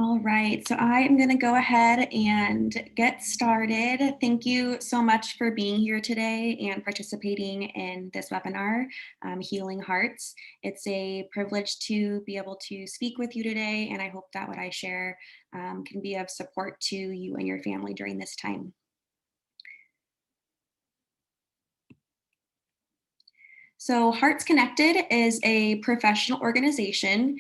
All right, so I am going to go ahead and get started. Thank you so much for being here today and participating in this webinar, Healing Hearts. It's a privilege to be able to speak with you today, and I hope that what I share can be of support to you and your family during this time. So Hearts Connected is a professional organization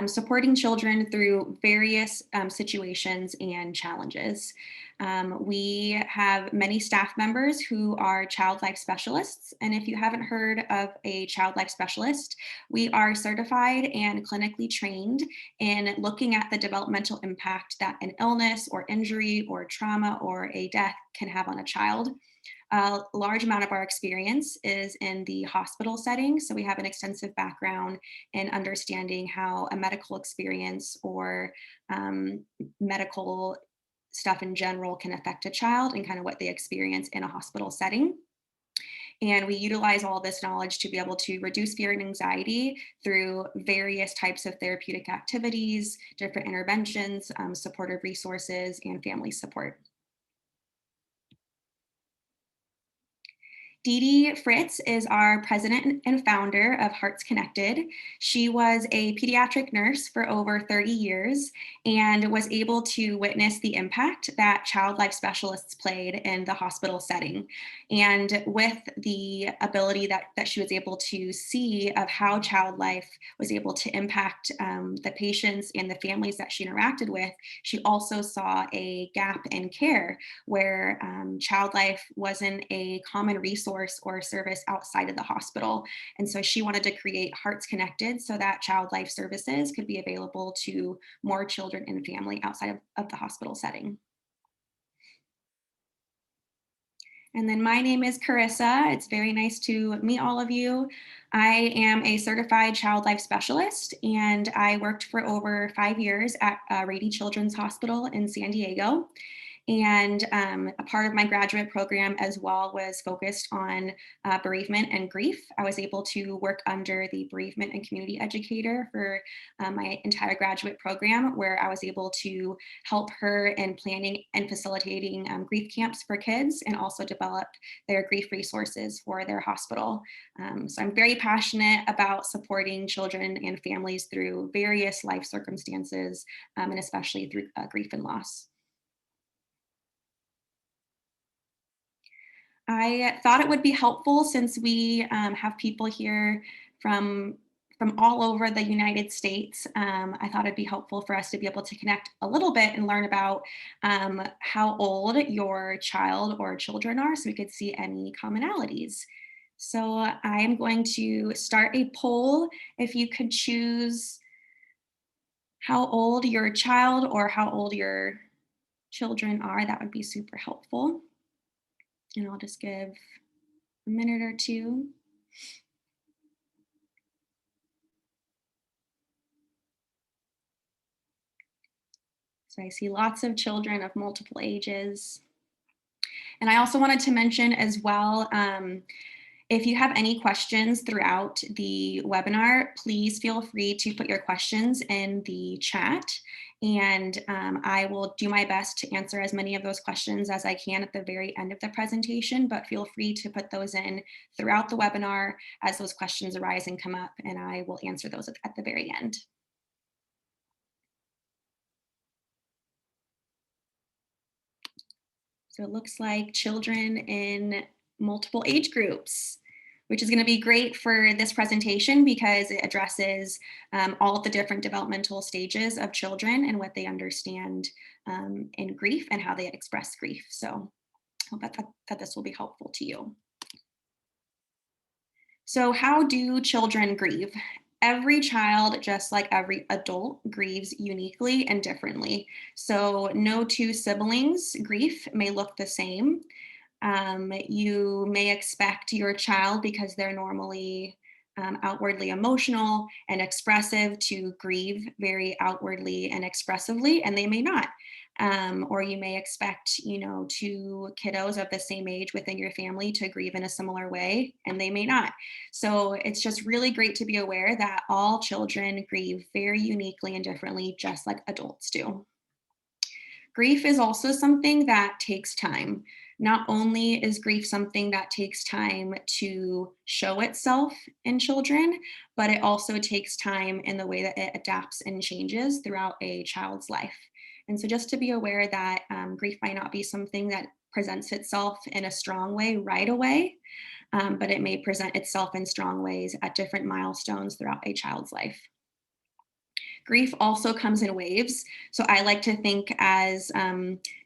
supporting children through various situations and challenges. We have many staff members who are child life specialists. And if you haven't heard of a child life specialist, we are certified and clinically trained in looking at the developmental impact that an illness or injury or trauma or a death can have on a child. A large amount of our experience is in the hospital setting. So we have an extensive background in understanding how a medical experience or medical stuff in general can affect a child and kind of what they experience in a hospital setting. And we utilize all this knowledge to be able to reduce fear and anxiety through various types of therapeutic activities, different interventions, supportive resources, and family support. Dee Dee Fritz is our president and founder of Hearts Connected. She was a pediatric nurse for over 30 years and was able to witness the impact that child life specialists played in the hospital setting. And with the ability that she was able to see of how child life was able to impact the patients and the families that she interacted with, she also saw a gap in care where child life wasn't a common resource or service outside of the hospital. And so she wanted to create Hearts Connected so that child life services could be available to more children and family outside of the hospital setting. And then my name is Carissa. It's very nice to meet all of you. I am a certified child life specialist, and I worked for over 5 years at Rady Children's Hospital in San Diego. And a part of my graduate program as well was focused on bereavement and grief. I was able to work under the bereavement and community educator for my entire graduate program, where I was able to help her in planning and facilitating grief camps for kids and also develop their grief resources for their hospital. So I'm very passionate about supporting children and families through various life circumstances, and especially through grief and loss. I thought it would be helpful since we have people here from from all over the United States. I thought it'd be helpful for us to be able to connect a little bit and learn about how old your child or children are so we could see any commonalities. So I am going to start a poll. If you could choose how old your child or how old your children are, that would be super helpful. And I'll just give a minute or two. So I see lots of children of multiple ages. And I also wanted to mention as well, if you have any questions throughout the webinar, please feel free to put your questions in the chat. And I will do my best to answer as many of those questions as I can at the very end of the presentation, but feel free to put those in throughout the webinar as those questions arise and come up, and I will answer those at the very end. So it looks like children in multiple age groups, which is going to be great for this presentation because it addresses all of the different developmental stages of children and what they understand in grief and how they express grief. So I hope that this will be helpful to you. So how do children grieve? Every child, just like every adult, grieves uniquely and differently. So no two siblings' grief may look the same. You may expect your child, because they're normally outwardly emotional and expressive, to grieve very outwardly and expressively, and they may not. Or you may expect, two kiddos of the same age within your family to grieve in a similar way, and they may not. So it's just really great to be aware that all children grieve very uniquely and differently, just like adults do. Grief is also something that takes time. Not only is grief something that takes time to show itself in children, but it also takes time in the way that it adapts and changes throughout a child's life. And so, just to be aware that grief might not be something that presents itself in a strong way right away, but it may present itself in strong ways at different milestones throughout a child's life. Grief also comes in waves. So I like to think as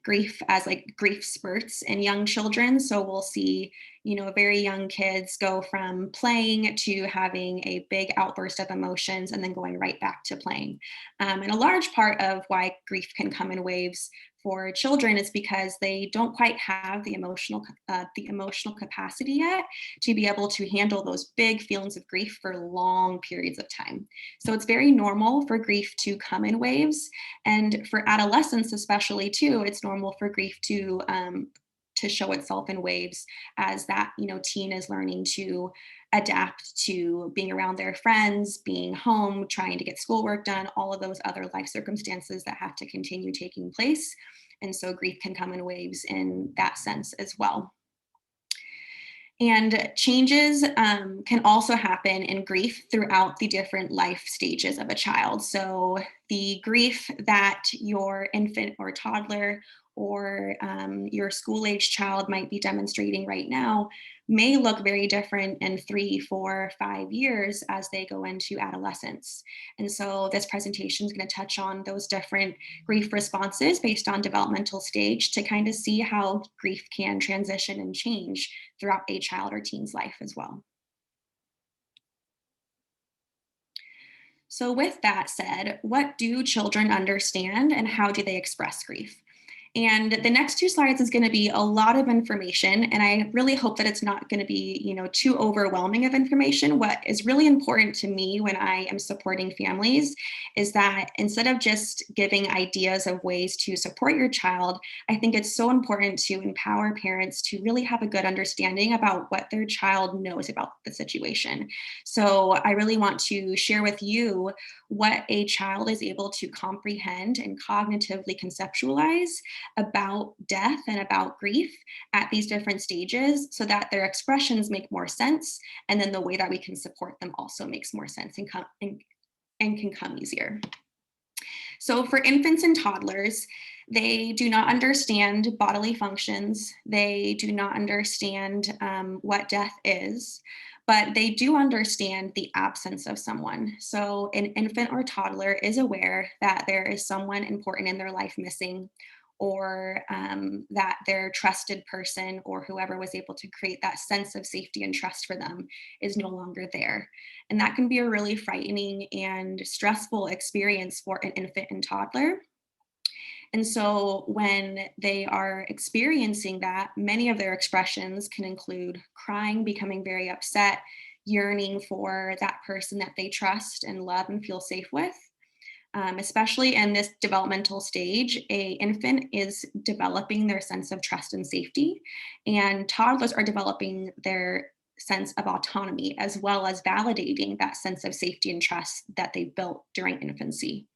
grief as like grief spurts in young children. So we'll see, very young kids go from playing to having a big outburst of emotions and then going right back to playing. And a large part of why grief can come in waves for children is because they don't quite have the emotional capacity yet to be able to handle those big feelings of grief for long periods of time. So it's very normal for grief to come in waves, and for adolescents especially too, it's normal for grief to show itself in waves as that teen is learning to adapt to being around their friends, being home, trying to get schoolwork done, all of those other life circumstances that have to continue taking place. And so grief can come in waves in that sense as well. And changes can also happen in grief throughout the different life stages of a child. So, the grief that your infant or toddler or your school age child might be demonstrating right now may look very different in 3, 4, 5 years as they go into adolescence. And so, this presentation is going to touch on those different grief responses based on developmental stage to kind of see how grief can transition and change throughout a child or teen's life as well. So, with that said, what do children understand and how do they express grief? And the next two slides is going to be a lot of information, and I really hope that it's not going to be, too overwhelming of information. What is really important to me when I am supporting families is that instead of just giving ideas of ways to support your child, I think it's so important to empower parents to really have a good understanding about what their child knows about the situation. So I really want to share with you what a child is able to comprehend and cognitively conceptualize about death and about grief at these different stages so that their expressions make more sense. And then the way that we can support them also makes more sense and can come easier. So, for infants and toddlers, they do not understand bodily functions. They do not understand what death is, but they do understand the absence of someone. So, an infant or toddler is aware that there is someone important in their life missing, or that their trusted person or whoever was able to create that sense of safety and trust for them is no longer there. And that can be a really frightening and stressful experience for an infant and toddler. And so when they are experiencing that, many of their expressions can include crying, becoming very upset, yearning for that person that they trust and love and feel safe with. Especially in this developmental stage, a infant is developing their sense of trust and safety, and toddlers are developing their sense of autonomy as well as validating that sense of safety and trust that they built during infancy.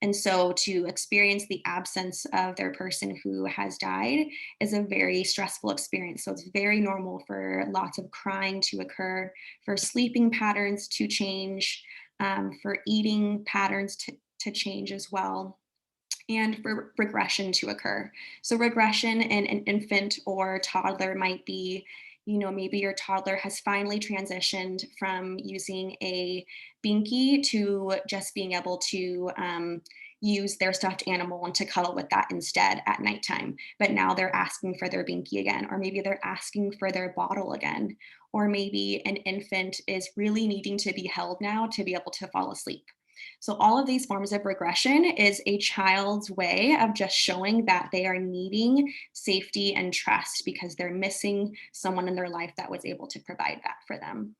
And so to experience the absence of their person who has died is a very stressful experience. So it's very normal for lots of crying to occur, for sleeping patterns to change, for eating patterns to change as well, and for regression to occur. So, regression in an infant or toddler might be, maybe your toddler has finally transitioned from using a binky to just being able to use their stuffed animal and to cuddle with that instead at nighttime. But now they're asking for their binky again, or maybe they're asking for their bottle again, or maybe an infant is really needing to be held now to be able to fall asleep. So, all of these forms of regression is a child's way of just showing that they are needing safety and trust because they're missing someone in their life that was able to provide that for them.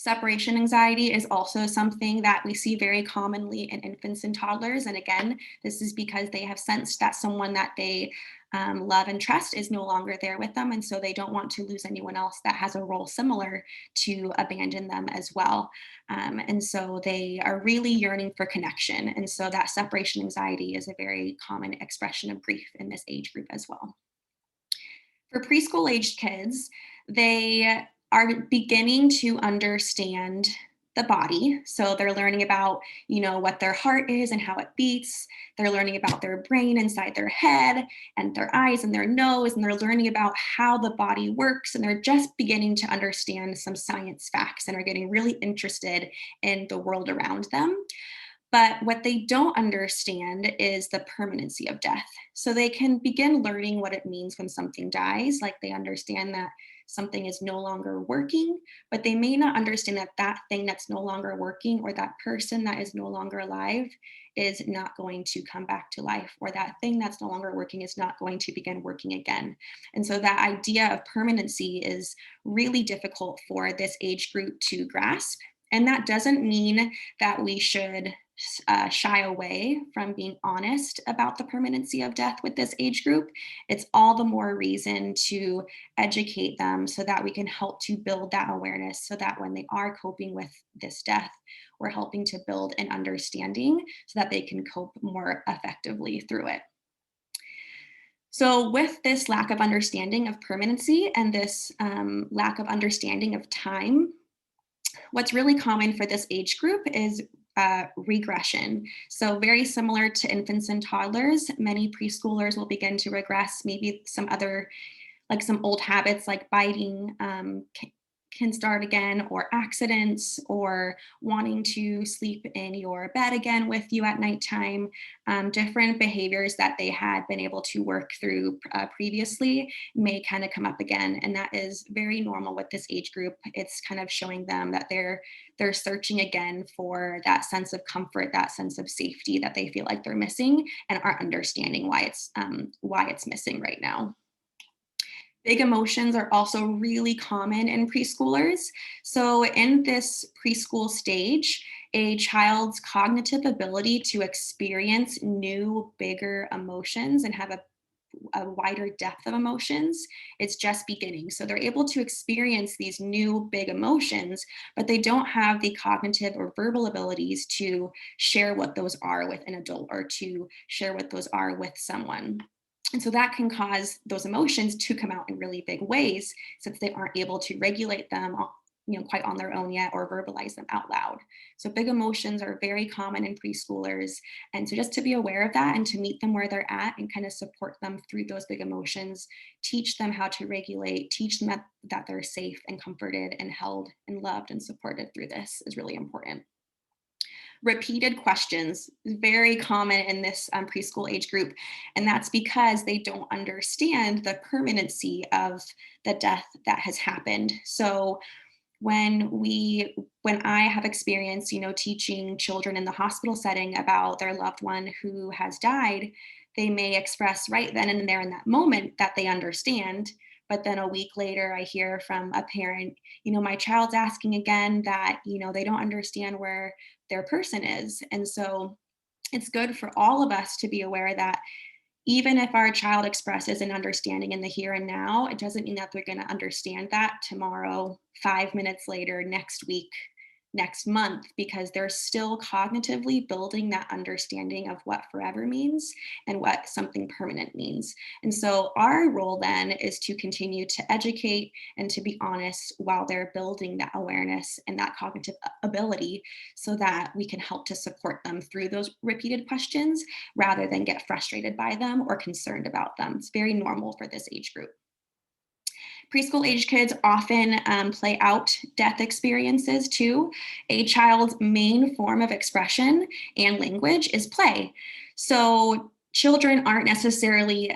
Separation anxiety is also something that we see very commonly in infants and toddlers. And again, this is because they have sensed that someone that they love and trust is no longer there with them. And so they don't want to lose anyone else that has a role similar to abandon them as well. And so they are really yearning for connection. And so that separation anxiety is a very common expression of grief in this age group as well. For preschool aged kids, they are beginning to understand the body. So they're learning about, what their heart is and how it beats. They're learning about their brain inside their head and their eyes and their nose, and they're learning about how the body works. And they're just beginning to understand some science facts and are getting really interested in the world around them. But what they don't understand is the permanency of death. So they can begin learning what it means when something dies, like they understand that something is no longer working, but they may not understand that that thing that's no longer working or that person that is no longer alive is not going to come back to life, or that thing that's no longer working is not going to begin working again. And so that idea of permanency is really difficult for this age group to grasp. And that doesn't mean that we should shy away from being honest about the permanency of death with this age group. It's all the more reason to educate them so that we can help to build that awareness so that when they are coping with this death, we're helping to build an understanding so that they can cope more effectively through it. So, with this lack of understanding of permanency and this lack of understanding of time, what's really common for this age group is regression. So, very similar to infants and toddlers, many preschoolers will begin to regress maybe some other, like some old habits like biting, can start again, or accidents, or wanting to sleep in your bed again with you at nighttime. Different behaviors that they had been able to work through previously may kind of come up again, and that is very normal with this age group. It's kind of showing them that they're searching again for that sense of comfort, that sense of safety that they feel like they're missing, and aren't understanding why it's missing right now. Big emotions are also really common in preschoolers. So, in this preschool stage, a child's cognitive ability to experience new, bigger emotions and have a wider depth of emotions, it's just beginning. So, they're able to experience these new, big emotions, but they don't have the cognitive or verbal abilities to share what those are with an adult or to share what those are with someone. And so that can cause those emotions to come out in really big ways since they aren't able to regulate them, quite on their own yet, or verbalize them out loud. So big emotions are very common in preschoolers. And so just to be aware of that and to meet them where they're at and kind of support them through those big emotions, teach them how to regulate, teach them that they're safe and comforted and held and loved and supported through this is really important. Repeated questions is very common in this preschool age group, and that's because they don't understand the permanency of the death that has happened. So when I have experience, teaching children in the hospital setting about their loved one who has died, they may express right then and there in that moment that they understand. But then a week later, I hear from a parent, my child's asking again that, they don't understand where their person is. And so it's good for all of us to be aware that even if our child expresses an understanding in the here and now, it doesn't mean that they're going to understand that tomorrow, 5 minutes later, next week, next month, because they're still cognitively building that understanding of what forever means and what something permanent means. And so our role then is to continue to educate and to be honest while they're building that awareness and that cognitive ability so that we can help to support them through those repeated questions rather than get frustrated by them or concerned about them. It's very normal for this age group. Preschool age kids often play out death experiences too. A child's main form of expression and language is play. So children aren't necessarily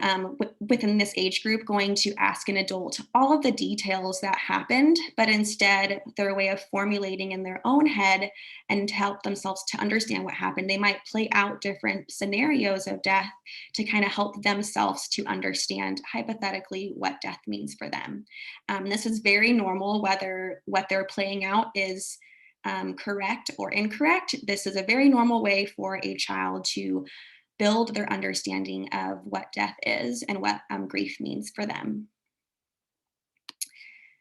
within this age group going to ask an adult all of the details that happened, but instead their way of formulating in their own head and to help themselves to understand what happened. They might play out different scenarios of death to kind of help themselves to understand hypothetically what death means for them. This is very normal, whether what they're playing out is correct or incorrect. This is a very normal way for a child to build their understanding of what death is and what grief means for them.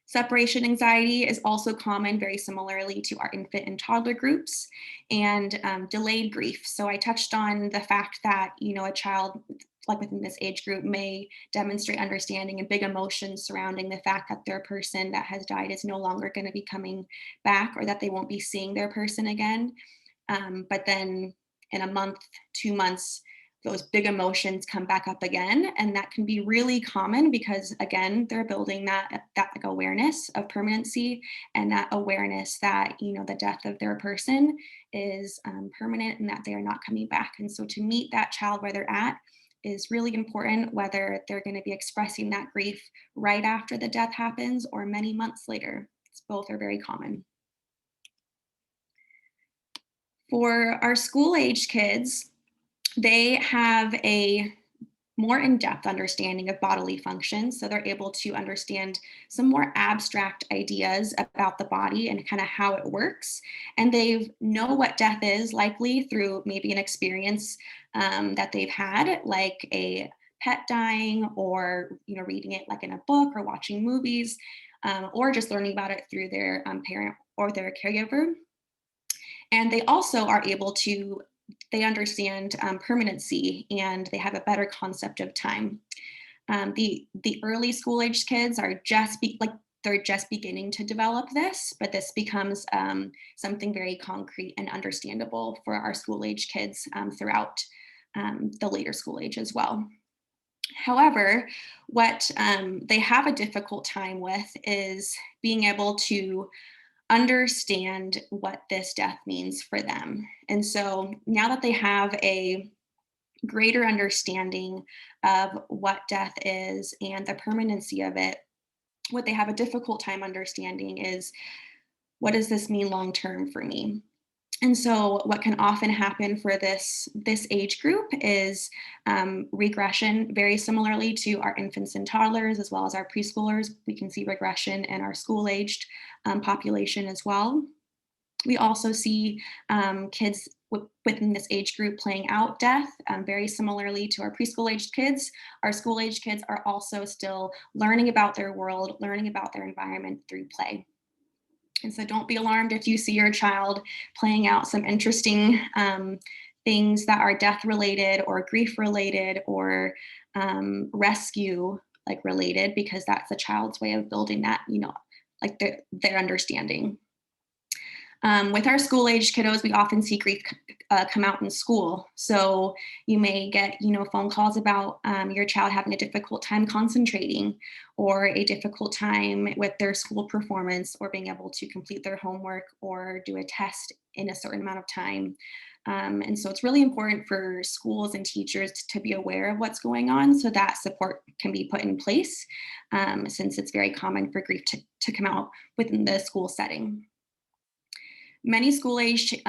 Separation anxiety is also common, very similarly to our infant and toddler groups, and delayed grief. So I touched on the fact that, a child like within this age group may demonstrate understanding and big emotions surrounding the fact that their person that has died is no longer going to be coming back, or that they won't be seeing their person again. But then in a month, 2 months, those big emotions come back up again, and that can be really common because, again, they're building that like awareness of permanency, and that awareness that the death of their person is permanent and that they are not coming back. And so to meet that child where they're at is really important, whether they're going to be expressing that grief right after the death happens or many months later. Both are very common. For our school age kids, they have a more in-depth understanding of bodily functions. So they're able to understand some more abstract ideas about the body and kind of how it works. And they know what death is, likely through maybe an experience that they've had, like a pet dying, or reading it like in a book or watching movies, or just learning about it through their parent or their caregiver. And they also are able to, they understand permanency, and they have a better concept of time. The early school age kids are they're just beginning to develop this, but this becomes something very concrete and understandable for our school age kids throughout the later school age as well. However, what they have a difficult time with is being able to understand what this death means for them. And so now that they have a greater understanding of what death is and the permanency of it, what they have a difficult time understanding is, what does this mean long term for me? And so what can often happen for this age group is regression. Very similarly to our infants and toddlers, as well as our preschoolers, we can see regression in our school-aged population as well. We also see kids within this age group playing out death very similarly to our preschool-aged kids. Our school-aged kids are also still learning about their world, learning about their environment through play. And so don't be alarmed if you see your child playing out some interesting things that are death related or grief related or rescue like related, because that's the child's way of building that, like their understanding. With our school age kiddos, we often see grief come out in school. So you may get, phone calls about your child having a difficult time concentrating, or a difficult time with their school performance, or being able to complete their homework or do a test in a certain amount of time. And so it's really important for schools and teachers to be aware of what's going on, so that support can be put in place, since it's very common for grief to come out within the school setting. Many school-aged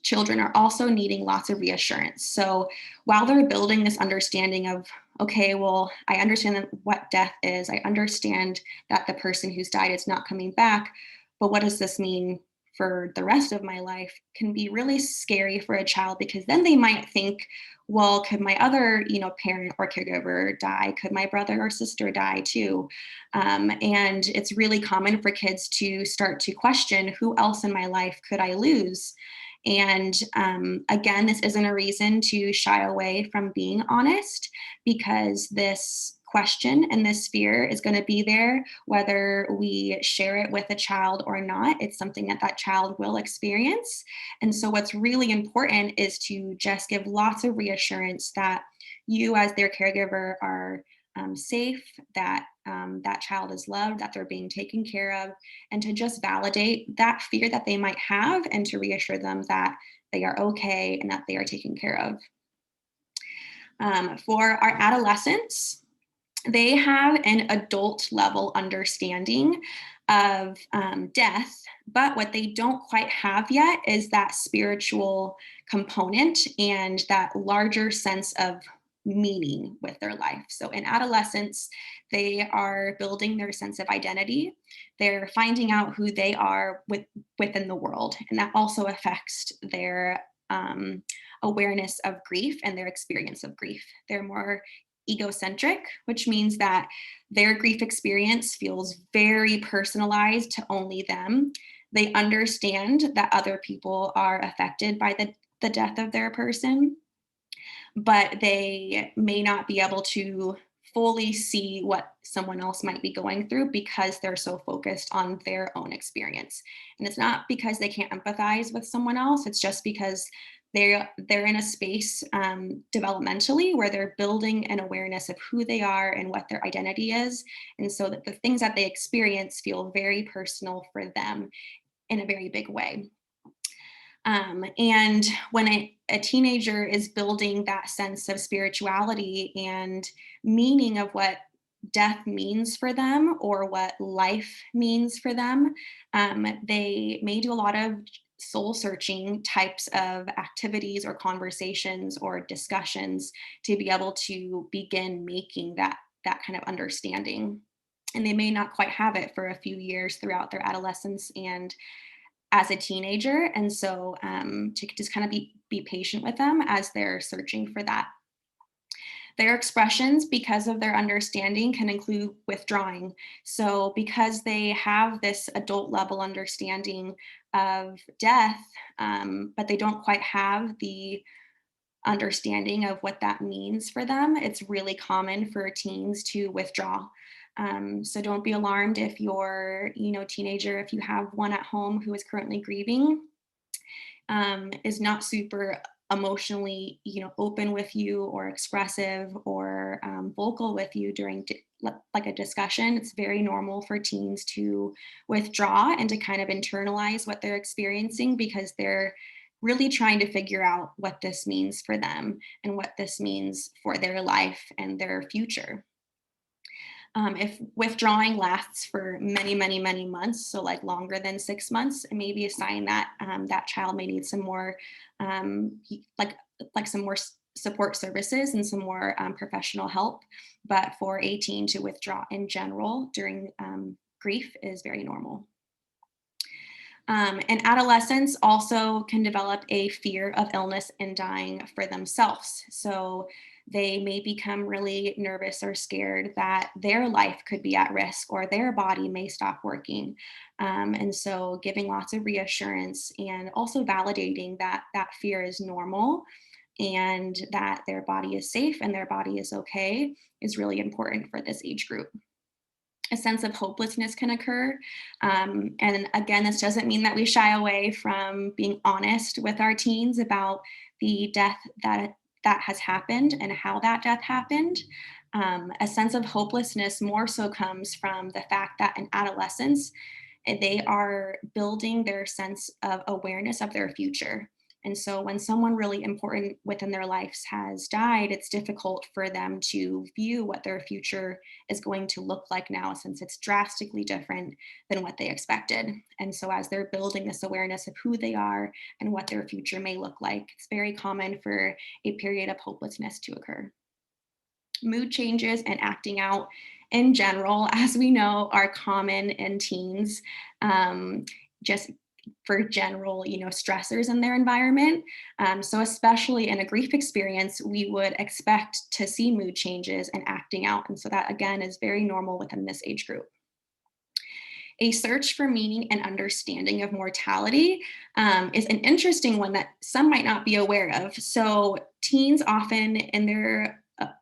children are also needing lots of reassurance. So while they're building this understanding of, okay, well, I understand what death is, I understand that the person who's died is not coming back, but what does this mean for the rest of my life, can be really scary for a child, because then they might think, well, could my other, parent or caregiver die? Could my brother or sister die too? And it's really common for kids to start to question, who else in my life could I lose? And again, this isn't a reason to shy away from being honest, because this question and this fear is going to be there whether we share it with a child or not. It's something that child will experience. And so what's really important is to just give lots of reassurance that you as their caregiver are safe, that that child is loved, that they're being taken care of, and to just validate that fear that they might have, and to reassure them that they are okay and that they are taken care of. For our adolescents, they have an adult level understanding of death, but what they don't quite have yet is that spiritual component and that larger sense of meaning with their life. So in adolescence, they are building their sense of identity. They're finding out who they are within the world, and that also affects their awareness of grief and their experience of grief. They're more egocentric, which means that their grief experience feels very personalized to only them. They understand that other people are affected by the death of their person, but they may not be able to fully see what someone else might be going through because they're so focused on their own experience. And it's not because they can't empathize with someone else, it's just because they're in a space developmentally where they're building an awareness of who they are and what their identity is, and so that the things that they experience feel very personal for them in a very big way. And when a teenager is building that sense of spirituality and meaning of what death means for them or what life means for them, they may do a lot of soul searching types of activities or conversations or discussions to be able to begin making that kind of understanding. And they may not quite have it for a few years throughout their adolescence and as a teenager. And so to just kind of be patient with them as they're searching for that. Their expressions, because of their understanding, can include withdrawing. So, because they have this adult level understanding of death, but they don't quite have the understanding of what that means for them, it's really common for teens to withdraw. So don't be alarmed if you're, teenager, if you have one at home who is currently grieving, is not super emotionally, open with you or expressive or vocal with you during like a discussion. It's very normal for teens to withdraw and to kind of internalize what they're experiencing because they're really trying to figure out what this means for them and what this means for their life and their future. If withdrawing lasts for many, many, many months, so like longer than 6 months, it may be a sign that that child may need some more, like some more support services and some more professional help. But for a teen to withdraw in general during grief is very normal. And adolescents also can develop a fear of illness and dying for themselves. So they may become really nervous or scared that their life could be at risk or their body may stop working. And so giving lots of reassurance and also validating that that fear is normal and that their body is safe and their body is okay is really important for this age group. A sense of hopelessness can occur. And again, this doesn't mean that we shy away from being honest with our teens about the death that has happened and how that death happened. A sense of hopelessness more so comes from the fact that in adolescence, they are building their sense of awareness of their future. And so when someone really important within their lives has died, it's difficult for them to view what their future is going to look like now, since it's drastically different than what they expected. And so as they're building this awareness of who they are and what their future may look like, it's very common for a period of hopelessness to occur. Mood changes and acting out in general, as we know, are common in teens. Just for general, stressors in their environment. So especially in a grief experience, we would expect to see mood changes and acting out. And so that again is very normal within this age group. A search for meaning and understanding of mortality is an interesting one that some might not be aware of. So teens often in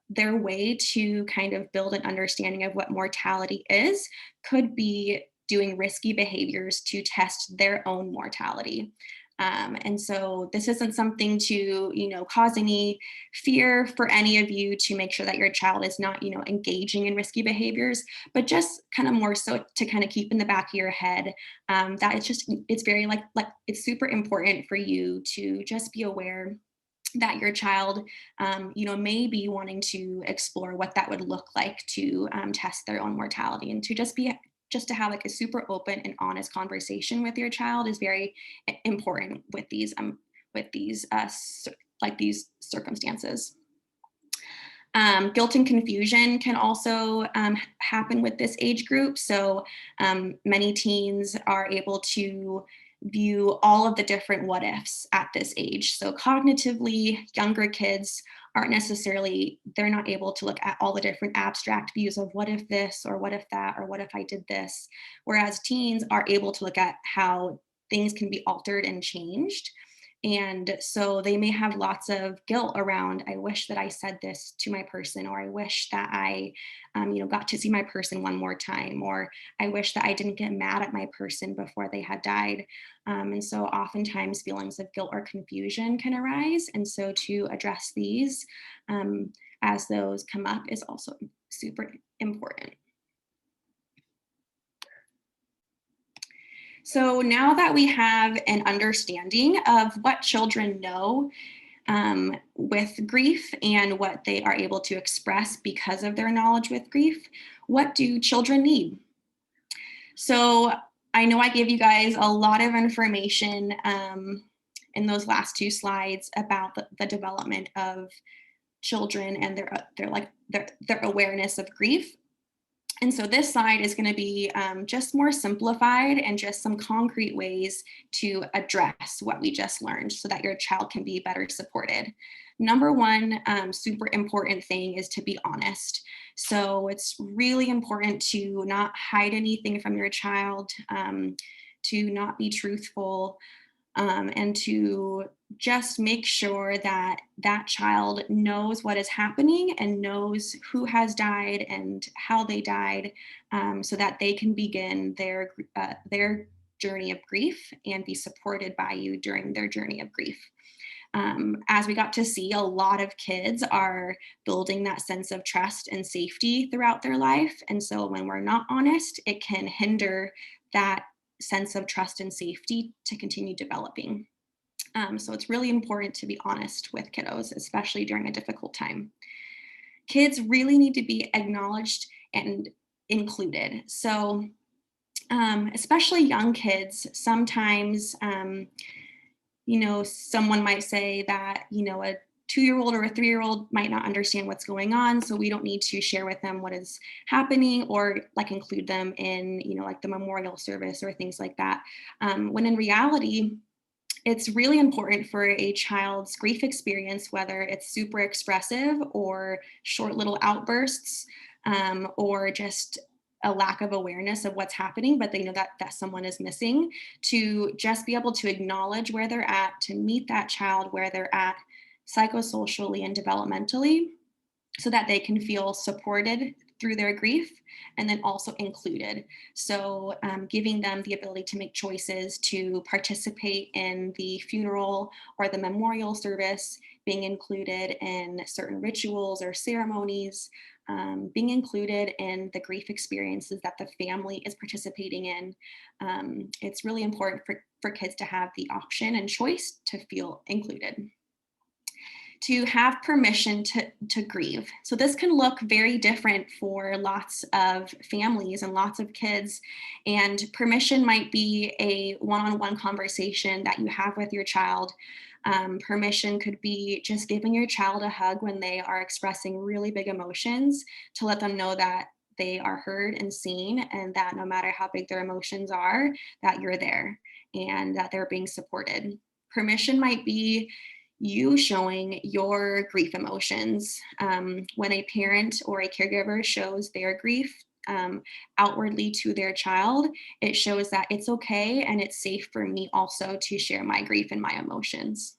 their way to kind of build an understanding of what mortality is could be doing risky behaviors to test their own mortality. And so this isn't something to, cause any fear for any of you, to make sure that your child is not, engaging in risky behaviors, but just kind of more so to kind of keep in the back of your head that it's very like it's super important for you to just be aware that your child, may be wanting to explore what that would look like to test their own mortality, and to just to have like a super open and honest conversation with your child is very important with these circumstances. Guilt and confusion can also happen with this age group. So many teens are able to view all of the different what ifs at this age. So cognitively, younger kids they're not able to look at all the different abstract views of what if this, or what if that, or what if I did this. Whereas teens are able to look at how things can be altered and changed. And so they may have lots of guilt around, I wish that I said this to my person, or I wish that I, got to see my person one more time, or I wish that I didn't get mad at my person before they had died. And so oftentimes feelings of guilt or confusion can arise. And so to address these as those come up is also super important. So now that we have an understanding of what children know with grief and what they are able to express because of their knowledge with grief, what do children need? So I know I gave you guys a lot of information in those last two slides about the development of children and their awareness of grief. And so this slide is going to be just more simplified and just some concrete ways to address what we just learned so that your child can be better supported. Number one, super important thing is to be honest. So it's really important to not hide anything from your child, to not be truthful, and to just make sure that that child knows what is happening and knows who has died and how they died, so that they can begin their journey of grief and be supported by you during their journey of grief. As we got to see, a lot of kids are building that sense of trust and safety throughout their life. And so when we're not honest, it can hinder that sense of trust and safety to continue developing. So it's really important to be honest with kiddos, especially during a difficult time. Kids really need to be acknowledged and included. So especially young kids, sometimes, someone might say that, a 2-year-old or a 3-year-old might not understand what's going on, so we don't need to share with them what is happening or like include them in, like the memorial service or things like that. When in reality, it's really important for a child's grief experience, whether it's super expressive or short little outbursts, or just a lack of awareness of what's happening, but they know that someone is missing, to just be able to acknowledge where they're at, to meet that child where they're at psychosocially and developmentally, so that they can feel supported through their grief and then also included. So giving them the ability to make choices to participate in the funeral or the memorial service, being included in certain rituals or ceremonies, being included in the grief experiences that the family is participating in. It's really important for kids to have the option and choice to feel included. To have permission to grieve. So this can look very different for lots of families and lots of kids. And permission might be a one-on-one conversation that you have with your child. Permission could be just giving your child a hug when they are expressing really big emotions, to let them know that they are heard and seen, and that no matter how big their emotions are, that you're there and that they're being supported. Permission might be you showing your grief emotions. When a parent or a caregiver shows their grief outwardly to their child, it shows that it's okay and it's safe for me also to share my grief and my emotions.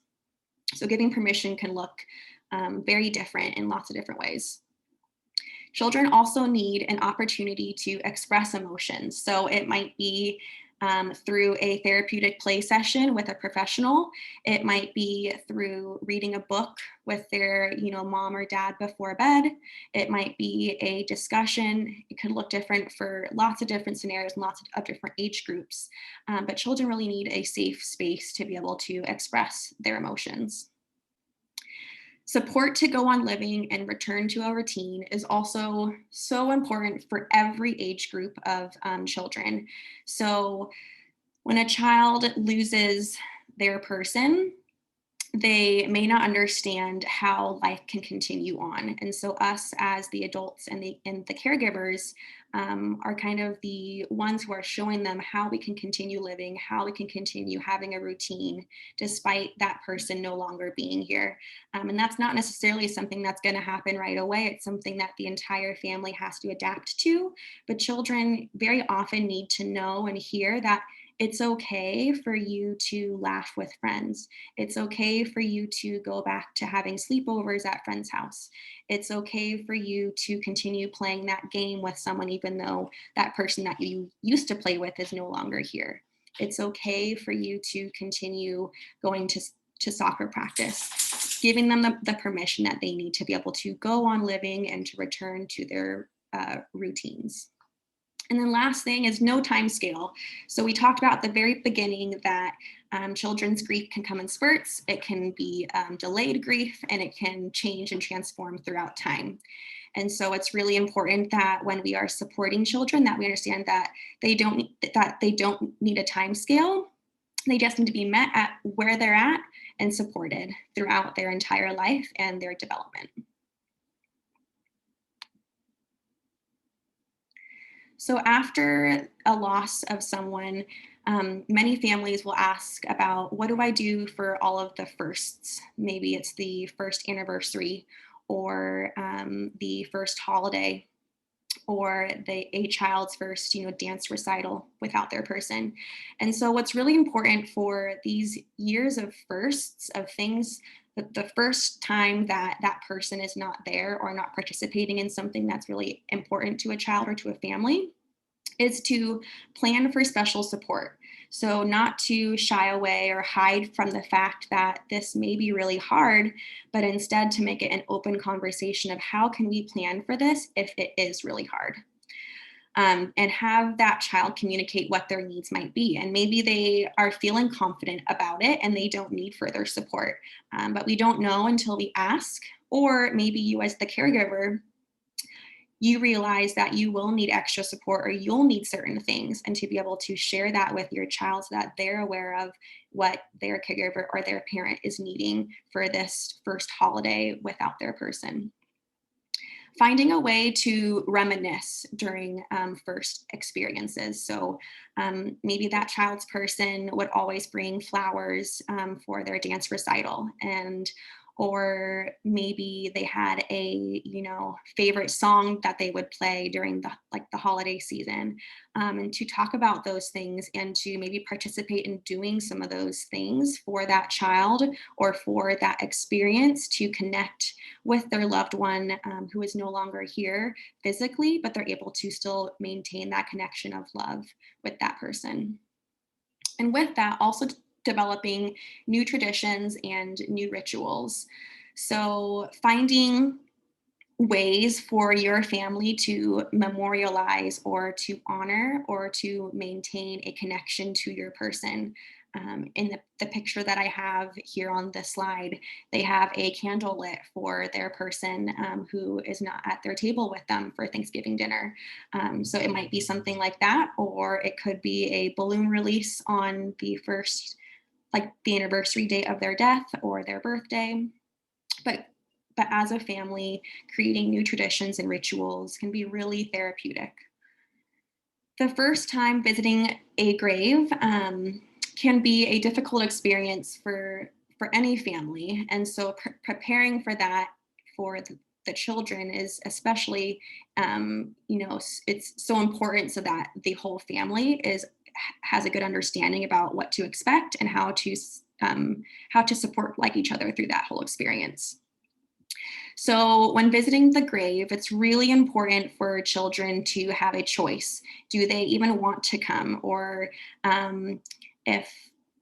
So giving permission can look very different in lots of different ways. Children also need an opportunity to express emotions. So it might be through a therapeutic play session with a professional. It might be through reading a book with their, mom or dad before bed. It might be a discussion. It could look different for lots of different scenarios and lots of different age groups. But children really need a safe space to be able to express their emotions. Support to go on living and return to a routine is also so important for every age group of children. So when a child loses their person, they may not understand how life can continue on. And so us as the adults and the caregivers are kind of the ones who are showing them how we can continue living, how we can continue having a routine despite that person no longer being here. And that's not necessarily something that's going to happen right away. It's something that the entire family has to adapt to. But children very often need to know and hear that it's okay for you to laugh with friends. It's okay for you to go back to having sleepovers at friend's house. It's okay for you to continue playing that game with someone, even though that person that you used to play with is no longer here. It's okay for you to continue going to soccer practice, giving them the permission that they need to be able to go on living and to return to their routines. And then last thing is no time scale. So we talked about at the very beginning that children's grief can come in spurts. It can be delayed grief, and it can change and transform throughout time. And so it's really important that when we are supporting children, that we understand that they don't need a time scale. They just need to be met at where they're at and supported throughout their entire life and their development. So after a loss of someone, many families will ask about, what do I do for all of the firsts? Maybe it's the first anniversary, or the first holiday, or a child's first dance recital without their person. And so what's really important for these years of firsts, of things, the first time that that person is not there or not participating in something that's really important to a child or to a family, is to plan for special support. So, not to shy away or hide from the fact that this may be really hard, but instead to make it an open conversation of how can we plan for this if it is really hard. And have that child communicate what their needs might be. And maybe they are feeling confident about it and they don't need further support. But we don't know until we ask, or maybe you, as the caregiver, you realize that you will need extra support or you'll need certain things, and to be able to share that with your child so that they're aware of what their caregiver or their parent is needing for this first holiday without their person. Finding a way to reminisce during first experiences. So maybe that child's person would always bring flowers for their dance recital, and or maybe they had a favorite song that they would play during the holiday season, and to talk about those things and to maybe participate in doing some of those things for that child or for that experience, to connect with their loved one who is no longer here physically, but they're able to still maintain that connection of love with that person. And with that, also developing new traditions and new rituals. So finding ways for your family to memorialize or to honor or to maintain a connection to your person. In the picture that I have here on the slide, they have a candle lit for their person who is not at their table with them for Thanksgiving dinner. So it might be something like that, or it could be a balloon release on the first, like the anniversary date of their death or their birthday. But as a family, creating new traditions and rituals can be really therapeutic. The first time visiting a grave can be a difficult experience for any family, and so preparing for that for the children is especially, it's so important so that the whole family has a good understanding about what to expect and how to support like each other through that whole experience. So, when visiting the grave, it's really important for children to have a choice. Do they even want to come? Or if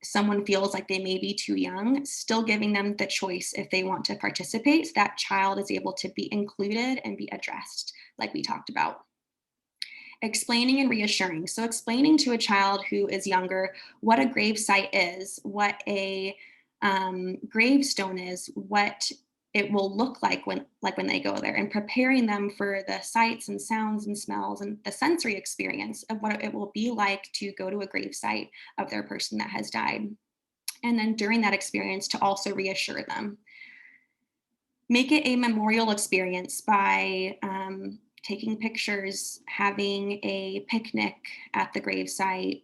someone feels like they may be too young, still giving them the choice if they want to participate, so that child is able to be included and be addressed, like we talked about. Explaining and reassuring. So, explaining to a child who is younger what a grave site is, what a gravestone is, what it will look like when they go there, and preparing them for the sights and sounds and smells and the sensory experience of what it will be like to go to a grave site of their person that has died. And then during that experience, to also reassure them. Make it a memorial experience by taking pictures, having a picnic at the gravesite.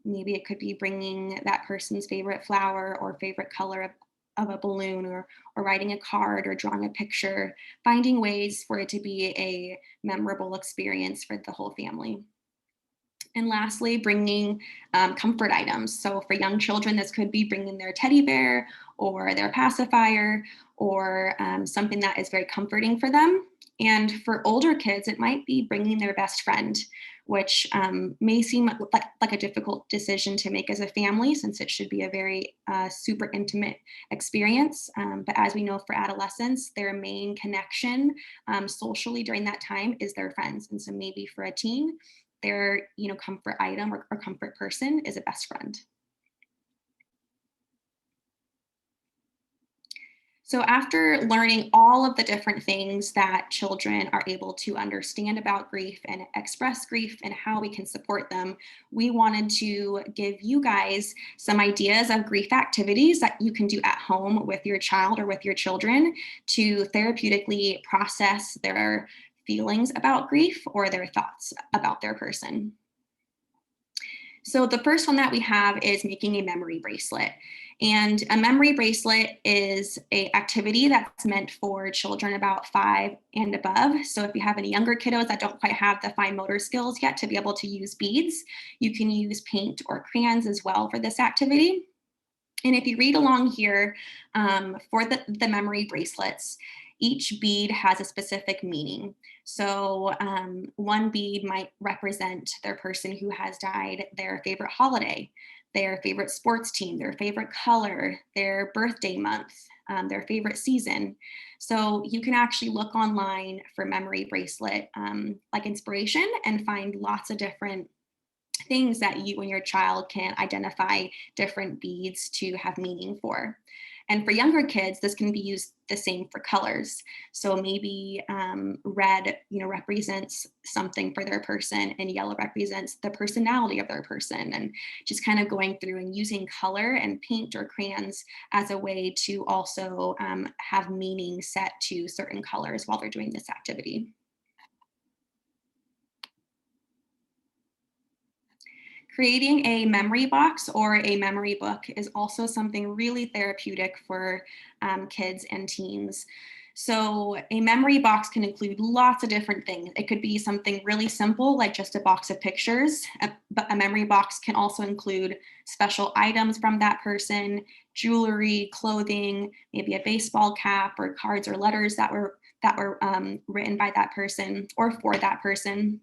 Maybe it could be bringing that person's favorite flower or favorite color of a balloon, or writing a card or drawing a picture, finding ways for it to be a memorable experience for the whole family. And lastly, bringing comfort items. So for young children, this could be bringing their teddy bear or their pacifier, or something that is very comforting for them. And for older kids, it might be bringing their best friend, which may seem like a difficult decision to make as a family, since it should be a very super intimate experience. But as we know, for adolescents, their main connection socially during that time is their friends. And so maybe for a teen, their comfort item or comfort person is a best friend. So after learning all of the different things that children are able to understand about grief and express grief and how we can support them, we wanted to give you guys some ideas of grief activities that you can do at home with your child or with your children to therapeutically process their feelings about grief or their thoughts about their person. So the first one that we have is making a memory bracelet. And a memory bracelet is a activity that's meant for children about 5 and above. So if you have any younger kiddos that don't quite have the fine motor skills yet to be able to use beads, you can use paint or crayons as well for this activity. And if you read along here, for the memory bracelets, each bead has a specific meaning. So one bead might represent their person who has died, their favorite holiday, their favorite sports team, their favorite color, their birthday month, their favorite season. So you can actually look online for memory bracelet like inspiration and find lots of different things that you and your child can identify different beads to have meaning for. And for younger kids, this can be used the same for colors. So maybe red, represents something for their person, and yellow represents the personality of their person. And just kind of going through and using color and paint or crayons as a way to also have meaning set to certain colors while they're doing this activity. Creating a memory box or a memory book is also something really therapeutic for kids and teens. So a memory box can include lots of different things. It could be something really simple, like just a box of pictures, but a memory box can also include special items from that person, jewelry, clothing, maybe a baseball cap, or cards or letters that were written by that person or for that person,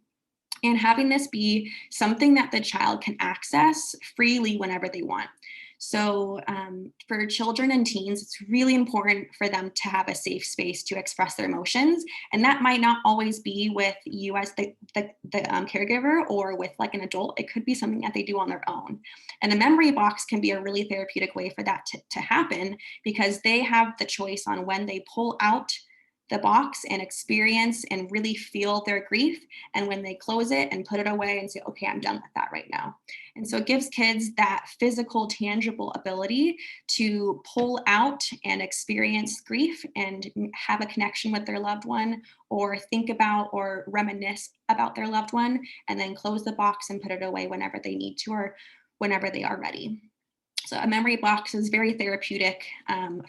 and having this be something that the child can access freely whenever they want. So for children and teens, it's really important for them to have a safe space to express their emotions. And that might not always be with you as the caregiver or with like an adult. It could be something that they do on their own. And a memory box can be a really therapeutic way for that to happen, because they have the choice on when they pull out the box and experience and really feel their grief, and when they close it and put it away and say, okay, I'm done with that right now. And so it gives kids that physical, tangible ability to pull out and experience grief and have a connection with their loved one, or think about or reminisce about their loved one, and then close the box and put it away whenever they need to or whenever they are ready. So a memory box is very therapeutic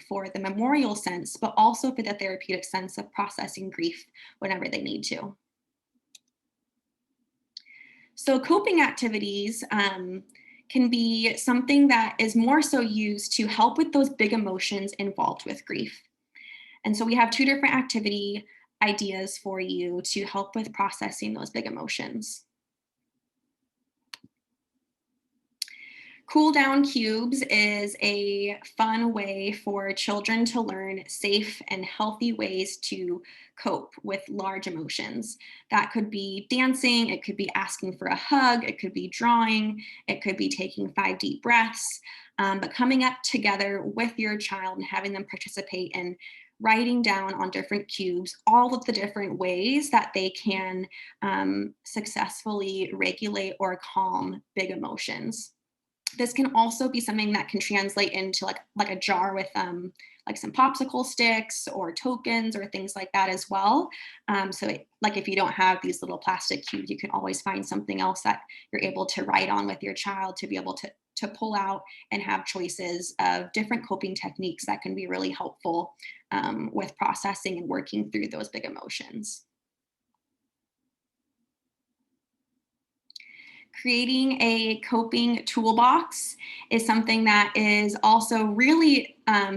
for the memorial sense, but also for the therapeutic sense of processing grief whenever they need to. So coping activities can be something that is more so used to help with those big emotions involved with grief. And so we have 2 different activity ideas for you to help with processing those big emotions. Cool down cubes is a fun way for children to learn safe and healthy ways to cope with large emotions. That could be dancing, it could be asking for a hug, it could be drawing, it could be taking 5 deep breaths, but coming up together with your child and having them participate in writing down on different cubes all of the different ways that they can successfully regulate or calm big emotions. This can also be something that can translate into like a jar with like some popsicle sticks or tokens or things like that as well. Like if you don't have these little plastic cubes, you can always find something else that you're able to write on with your child to be able to pull out and have choices of different coping techniques that can be really helpful with processing and working through those big emotions. Creating a coping toolbox is something that is also really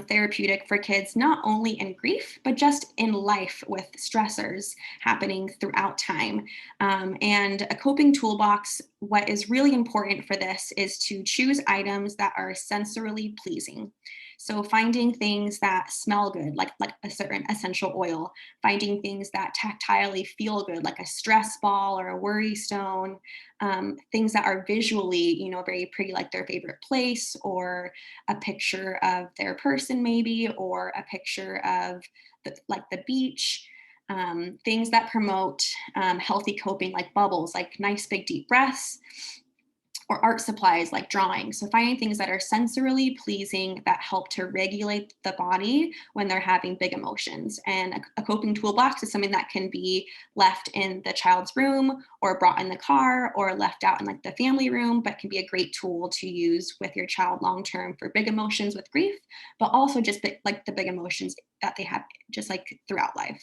therapeutic for kids, not only in grief, but just in life with stressors happening throughout time. And a coping toolbox, what is really important for this is to choose items that are sensorily pleasing. So finding things that smell good, like a certain essential oil, finding things that tactilely feel good, like a stress ball or a worry stone, things that are visually, very pretty, like their favorite place or a picture of their person, maybe, or a picture of like the beach. Things that promote healthy coping, like bubbles, like nice big deep breaths, or art supplies like drawing. So finding things that are sensorily pleasing that help to regulate the body when they're having big emotions. And a coping toolbox is something that can be left in the child's room or brought in the car or left out in like the family room, but can be a great tool to use with your child long term for big emotions with grief, but also just like the big emotions that they have just like throughout life.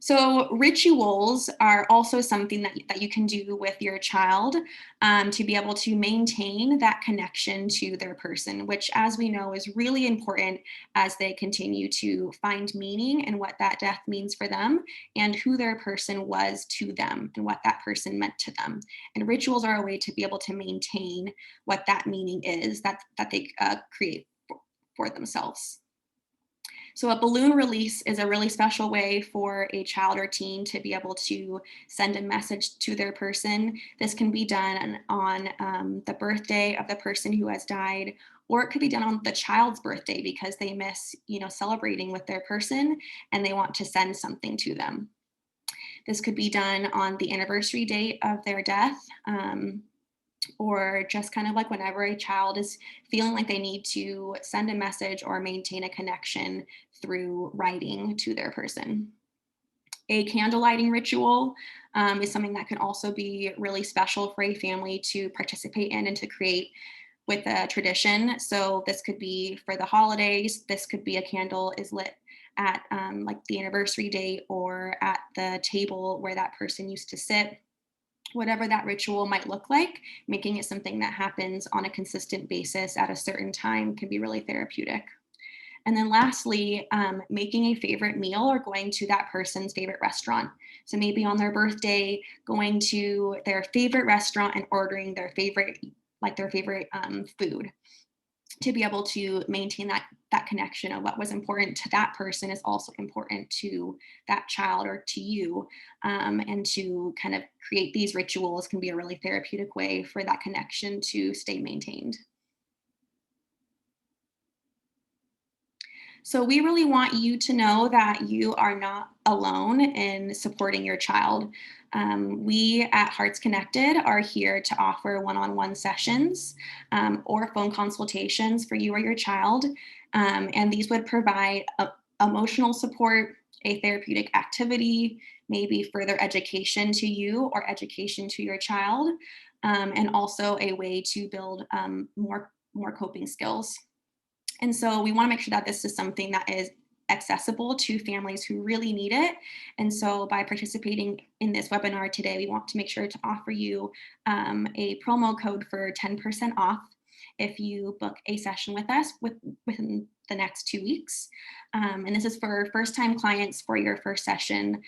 So rituals are also something that you can do with your child to be able to maintain that connection to their person, which, as we know, is really important as they continue to find meaning in what that death means for them and who their person was to them and what that person meant to them. And rituals are a way to be able to maintain what that meaning is that they create for themselves. So, a balloon release is a really special way for a child or teen to be able to send a message to their person. This can be done on the birthday of the person who has died, or it could be done on the child's birthday because they miss, celebrating with their person and they want to send something to them. This could be done on the anniversary date of their death. Or just kind of like whenever a child is feeling like they need to send a message or maintain a connection through writing to their person. A candle lighting ritual is something that can also be really special for a family to participate in and to create with a tradition. So this could be for the holidays. This could be a candle is lit at like the anniversary date or at the table where that person used to sit. Whatever that ritual might look like, making it something that happens on a consistent basis at a certain time can be really therapeutic. And then lastly, making a favorite meal or going to that person's favorite restaurant. So maybe on their birthday, going to their favorite restaurant and ordering their favorite food to be able to maintain that connection of what was important to that person is also important to that child or to you, and to kind of create these rituals can be a really therapeutic way for that connection to stay maintained. So we really want you to know that you are not alone in supporting your child. We at Hearts Connected are here to offer one-on-one sessions or phone consultations for you or your child. And these would provide emotional support, a therapeutic activity, maybe further education to you or education to your child, and also a way to build more coping skills. And so we want to make sure that this is something that is accessible to families who really need it. And so by participating in this webinar today, we want to make sure to offer you a promo code for 10% off if you book a session with us within the next 2 weeks. And this is for first-time clients for your first session,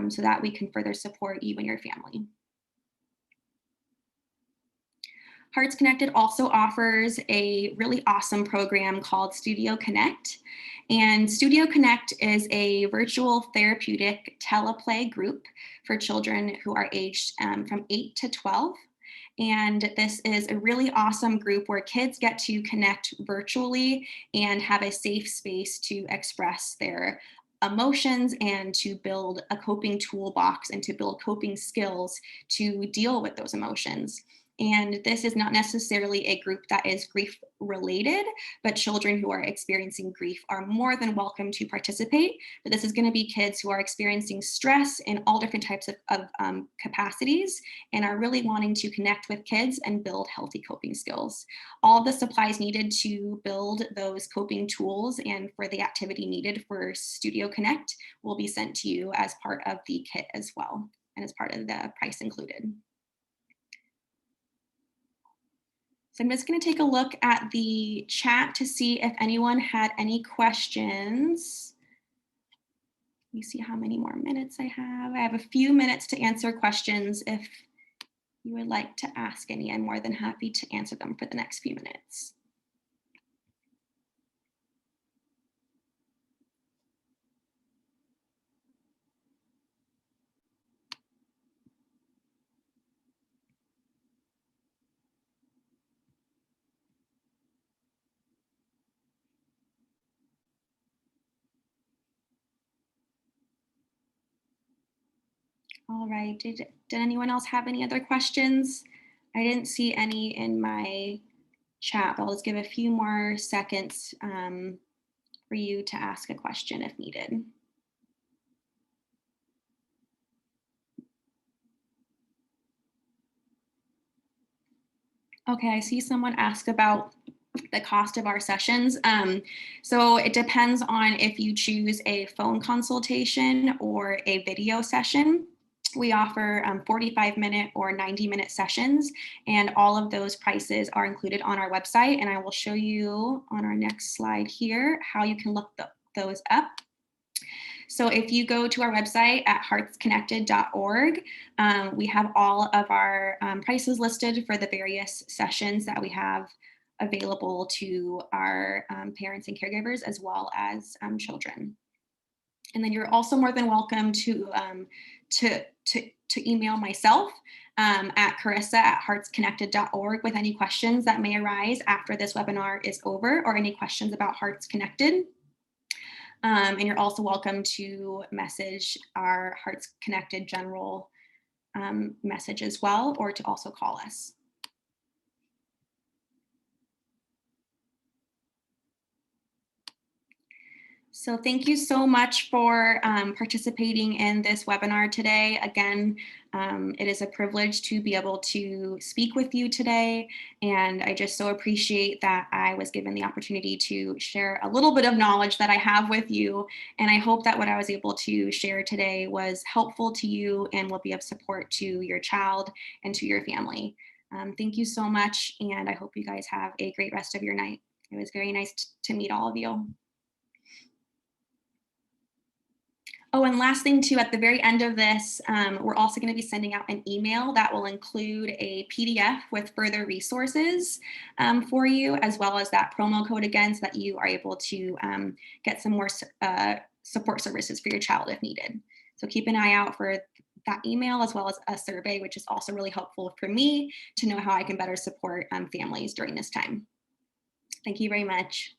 so that we can further support you and your family. Hearts Connected also offers a really awesome program called Studio Connect. And Studio Connect is a virtual therapeutic teleplay group for children who are aged from 8 to 12. And this is a really awesome group where kids get to connect virtually and have a safe space to express their emotions and to build a coping toolbox and to build coping skills to deal with those emotions. And this is not necessarily a group that is grief related, but children who are experiencing grief are more than welcome to participate. But this is going to be kids who are experiencing stress in all different types of capacities and are really wanting to connect with kids and build healthy coping skills. All the supplies needed to build those coping tools and for the activity needed for Studio Connect will be sent to you as part of the kit as well, and as part of the price included. So I'm just going to take a look at the chat to see if anyone had any questions. Let me see how many more minutes I have. I have a few minutes to answer questions. If you would like to ask any, I'm more than happy to answer them for the next few minutes. All right, did anyone else have any other questions? I didn't see any in my chat, but I'll just give a few more seconds for you to ask a question if needed. Okay, I see someone asked about the cost of our sessions. So it depends on if you choose a phone consultation or a video session. We offer 45-minute or 90-minute sessions, and all of those prices are included on our website. And I will show you on our next slide here how you can look those up. So if you go to our website at heartsconnected.org, we have all of our prices listed for the various sessions that we have available to our parents and caregivers as well as children. And then you're also more than welcome to email myself at Carissa@heartsconnected.org with any questions that may arise after this webinar is over or any questions about Hearts Connected. And you're also welcome to message our Hearts Connected general message as well, or to also call us. So thank you so much for participating in this webinar today. Again, it is a privilege to be able to speak with you today. And I just so appreciate that I was given the opportunity to share a little bit of knowledge that I have with you. And I hope that what I was able to share today was helpful to you and will be of support to your child and to your family. Thank you so much. And I hope you guys have a great rest of your night. It was very nice to meet all of you. Oh, and last thing too, at the very end of this, we're also going to be sending out an email that will include a PDF with further resources for you, as well as that promo code again, so that you are able to get some more support services for your child if needed. So keep an eye out for that email, as well as a survey, which is also really helpful for me to know how I can better support families during this time. Thank you very much.